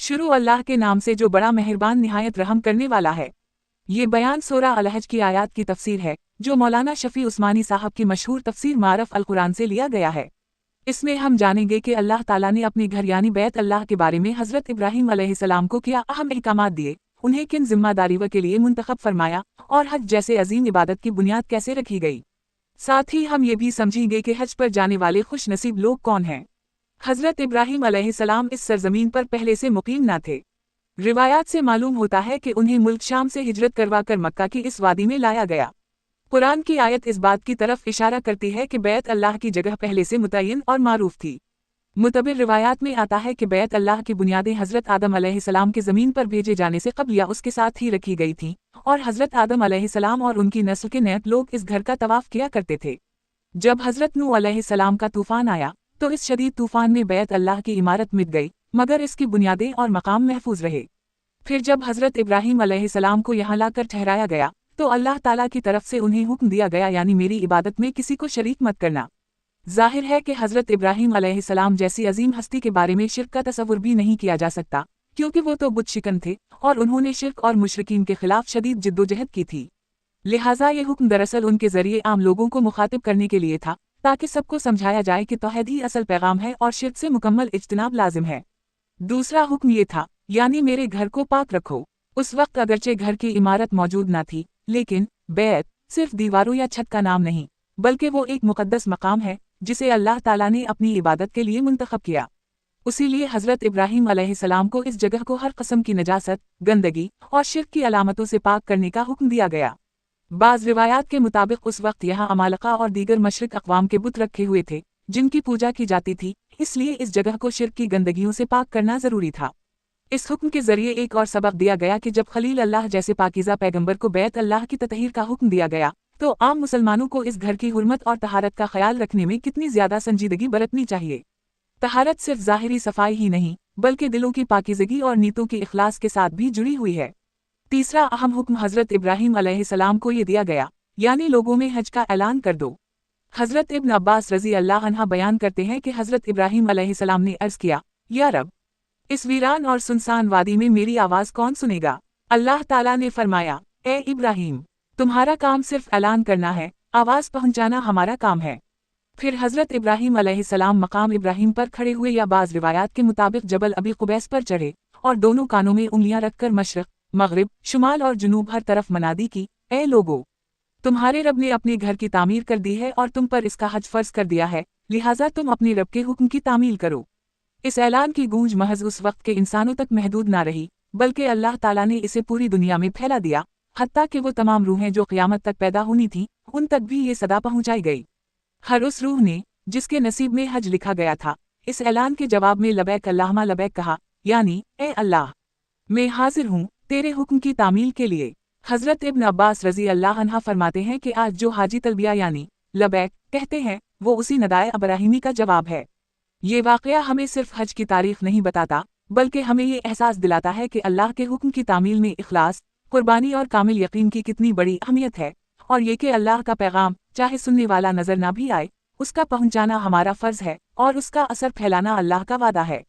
شروع اللہ کے نام سے جو بڑا مہربان نہایت رحم کرنے والا ہے۔ یہ بیان سورہ الحج کی آیات کی تفسیر ہے، جو مولانا شفیع عثمانی صاحب کی مشہور تفسیر معرف القرآن سے لیا گیا ہے۔ اس میں ہم جانیں گے کہ اللہ تعالیٰ نے اپنے گھر یعنی بیت اللہ کے بارے میں حضرت ابراہیم علیہ السلام کو کیا اہم احکامات دیے، انہیں کن ذمہ داریوں کے لیے منتخب فرمایا، اور حج جیسے عظیم عبادت کی بنیاد کیسے رکھی گئی۔ ساتھ ہی ہم یہ بھی سمجھیں گے کہ حج پر جانے والے خوش نصیب لوگ کون ہیں۔ حضرت ابراہیم علیہ السلام اس سرزمین پر پہلے سے مقیم نہ تھے۔ روایات سے معلوم ہوتا ہے کہ انہیں ملک شام سے ہجرت کروا کر مکہ کی اس وادی میں لایا گیا۔ قرآن کی آیت اس بات کی طرف اشارہ کرتی ہے کہ بیت اللہ کی جگہ پہلے سے متعین اور معروف تھی۔ متبر روایات میں آتا ہے کہ بیت اللہ کی بنیادیں حضرت آدم علیہ السلام کے زمین پر بھیجے جانے سے قبل یا اس کے ساتھ ہی رکھی گئی تھیں، اور حضرت آدم علیہ السلام اور ان کی نسل کے نیک لوگ اس گھر کا طواف کیا کرتے تھے۔ جب حضرت نوح علیہ السلام کا طوفان آیا تو اس شدید طوفان میں بیت اللہ کی عمارت مٹ گئی، مگر اس کی بنیادیں اور مقام محفوظ رہے۔ پھر جب حضرت ابراہیم علیہ السلام کو یہاں لا کر ٹھہرایا گیا تو اللہ تعالیٰ کی طرف سے انہیں حکم دیا گیا یعنی میری عبادت میں کسی کو شریک مت کرنا۔ ظاہر ہے کہ حضرت ابراہیم علیہ السلام جیسی عظیم ہستی کے بارے میں شرک کا تصور بھی نہیں کیا جا سکتا، کیونکہ وہ تو بت شکن تھے اور انہوں نے شرک اور مشرکین کے خلاف شدید جدوجہد کی تھی۔ لہٰذا یہ حکم دراصل ان کے ذریعے عام لوگوں کو مخاطب کرنے کے لیے تھا، تاکہ سب کو سمجھایا جائے کہ توحید ہی اصل پیغام ہے اور شرک سے مکمل اجتناب لازم ہے۔ دوسرا حکم یہ تھا، یعنی میرے گھر کو پاک رکھو۔ اس وقت اگرچہ گھر کی عمارت موجود نہ تھی، لیکن بیت صرف دیواروں یا چھت کا نام نہیں، بلکہ وہ ایک مقدس مقام ہے جسے اللہ تعالیٰ نے اپنی عبادت کے لیے منتخب کیا۔ اسی لیے حضرت ابراہیم علیہ السلام کو اس جگہ کو ہر قسم کی نجاست، گندگی اور شرک کی علامتوں سے پاک کرنے کا حکم دیا گیا۔ بعض روایات کے مطابق اس وقت یہاں عمالقہ اور دیگر مشرک اقوام کے بت رکھے ہوئے تھے جن کی پوجا کی جاتی تھی، اس لیے اس جگہ کو شرک کی گندگیوں سے پاک کرنا ضروری تھا۔ اس حکم کے ذریعے ایک اور سبق دیا گیا کہ جب خلیل اللہ جیسے پاکیزہ پیغمبر کو بیت اللہ کی تطہیر کا حکم دیا گیا تو عام مسلمانوں کو اس گھر کی حرمت اور طہارت کا خیال رکھنے میں کتنی زیادہ سنجیدگی برتنی چاہیے۔ طہارت صرف ظاہری صفائی ہی نہیں، بلکہ دلوں کی پاکیزگی اور نیتوں کی اخلاص کے ساتھ بھی جڑی ہوئی ہے۔ تیسرا اہم حکم حضرت ابراہیم علیہ السلام کو یہ دیا گیا، یعنی لوگوں میں حج کا اعلان کر دو۔ حضرت ابن عباس رضی اللہ عنہ بیان کرتے ہیں کہ حضرت ابراہیم علیہ السلام نے عرض کیا، یا رب، اس ویران اور سنسان وادی میں میری آواز کون سنے گا؟ اللہ تعالیٰ نے فرمایا، اے ابراہیم، تمہارا کام صرف اعلان کرنا ہے، آواز پہنچانا ہمارا کام ہے۔ پھر حضرت ابراہیم علیہ السلام مقام ابراہیم پر کھڑے ہوئے یا بعض روایات کے مطابق جبل ابی قبیس پر چڑھے اور دونوں کانوں میں انگلیاں رکھ کر مشرق، مغرب، شمال اور جنوب ہر طرف منادی کی، اے لوگو، تمہارے رب نے اپنے گھر کی تعمیر کر دی ہے اور تم پر اس کا حج فرض کر دیا ہے، لہٰذا تم اپنے رب کے حکم کی تعمیل کرو۔ اس اعلان کی گونج محض اس وقت کے انسانوں تک محدود نہ رہی، بلکہ اللہ تعالیٰ نے اسے پوری دنیا میں پھیلا دیا، حتیٰ کہ وہ تمام روحیں جو قیامت تک پیدا ہونی تھیں ان تک بھی یہ صدا پہنچائی گئی۔ ہر اس روح نے جس کے نصیب میں حج لکھا گیا تھا، اس اعلان کے جواب میں لبیک اللہم لبیک کہا، یعنی اے اللہ، میں حاضر ہوں تیرے حکم کی تعمیل کے لیے۔ حضرت ابن عباس رضی اللہ عنہ فرماتے ہیں کہ آج جو حاجی تلبیہ یعنی لبیک کہتے ہیں وہ اسی ندائے ابراہیمی کا جواب ہے۔ یہ واقعہ ہمیں صرف حج کی تاریخ نہیں بتاتا، بلکہ ہمیں یہ احساس دلاتا ہے کہ اللہ کے حکم کی تعمیل میں اخلاص، قربانی اور کامل یقین کی کتنی بڑی اہمیت ہے، اور یہ کہ اللہ کا پیغام چاہے سننے والا نظر نہ بھی آئے، اس کا پہنچانا ہمارا فرض ہے اور اس کا اثر پھیلانا اللہ کا وعدہ ہے۔